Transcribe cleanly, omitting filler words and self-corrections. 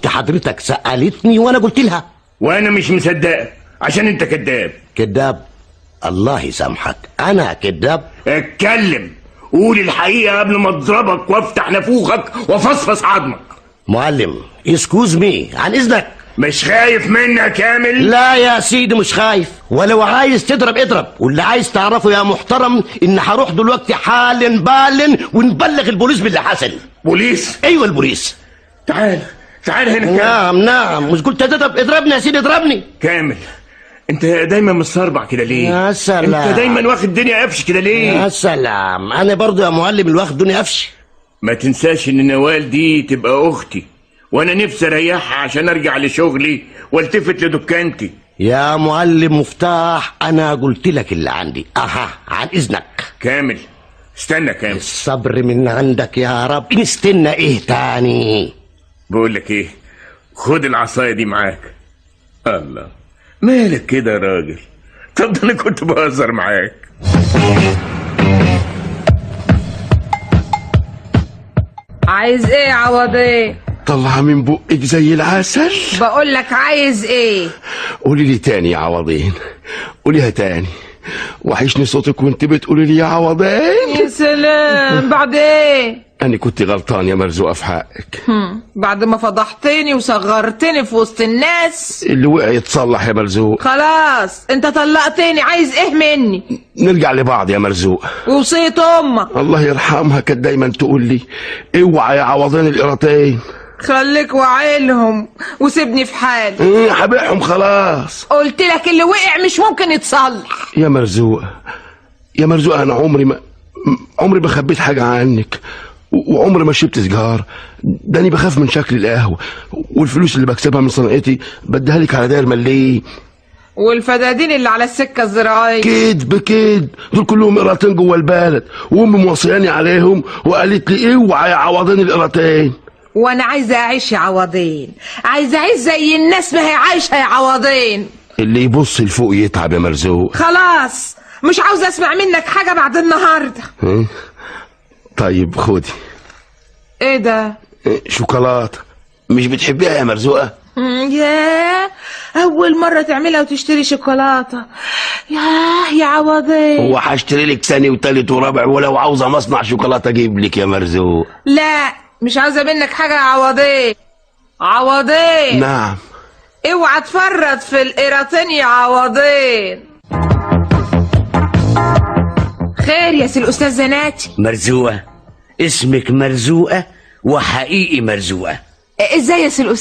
اخت حضرتك سألتني وانا قلت لها. وانا مش مصدقك عشان انت كذاب. كذاب؟ الله يسامحك، انا كذاب؟ اتكلم، قول الحقيقه قبل ما اضربك وافتح نافوخك وافصفص عظمك. معلم اسكوز مي، عن اذنك. مش خايف مني يا كامل؟ لا يا سيدي مش خايف، ولو عايز تضرب اضرب، واللي عايز تعرفه يا محترم ان هروح دلوقتي حالا بالا ونبلغ البوليس باللي حصل. بوليس؟ ايوه البوليس. تعال هنا. نعم نعم، مش قلت تضرب؟ اضربني يا سيدي اضربني. كامل انت دايما مصربع كده ليه؟ يا سلام، انت دايما واخد الدنيا قفش كده ليه؟ يا سلام، انا برضو يا معلم اللي واخد الدنيا قفش. ما تنساش ان نوال دي تبقى اختي، وانا نفسي اريحها عشان ارجع لشغلي والتفت لدكانتي. يا معلم مفتاح، انا قلت لك اللي عندي. اها، عن اذنك. كامل استنى كامل. الصبر من عندك يا رب. نستنى ايه تاني؟ بقول لك ايه، خد العصايه دي معاك. الله، مالك كده يا راجل؟ طب ده انا كنت بهزر معاك. عايز ايه يا عوضين؟ طلع من بقك زي العسل. بقول لك عايز ايه؟ قولي لي تاني يا عوضين، قوليها تاني. وحشني صوتك وانت بتقولي لي يا عوضين. يا سلام، بعد ايه؟ انا كنت غلطان يا مرزوقه في حقك. بعد ما فضحتني وصغرتني في وسط الناس. اللي وقع يتصلح يا مرزوق. خلاص انت طلقتني، عايز ايه مني؟ نرجع لبعض يا مرزوق. وصيت امك الله يرحمها كانت دايما تقول لي اوعى يا عوضين القراطين. خليك وعيلهم وسيبني في حالي. هبيعهم خلاص. قلت لك اللي وقع مش ممكن يتصلح. يا مرزوقه انا عمري ما خبيت حاجه عنك، وعمري ما شربت سجار. ده انا بخاف من شكل القهوه، والفلوس اللي بكسبها من صنعتي بديها لك على داير مليه. والفدادين اللي على السكه الزراعيه كدب دول كلهم قراطين جوه البلد، وامي موصياني عليهم وقالت لي اوعى يا عوضين القراطين. وانا عايزه اعيش يا عوضين، عايزه اعيش زي الناس ما هي عايشه يا عوضين. اللي يبص لفوق يتعب يا مرزوق. خلاص مش عاوزه اسمع منك حاجه بعد النهارده. طيب خدي. ايه ده؟ شوكولاته. مش بتحبيها يا مرزوقه؟ ياه، اول مره تعملها وتشتري شوكولاته. يا عوضين. هو هشتري لك ثاني وثالث ورابع، ولو عاوزه مصنع شوكولاته اجيب لك يا مرزوق. لا مش عاوزه منك حاجه يا عوضين. نعم. اوعى تفرط في القراطين يا عوضين. خير يا سي الاستاذ زناتي؟ مرزوقة، اسمك مرزوقة وحقيقي مرزوقة. ازاي يا سي الاستاذ؟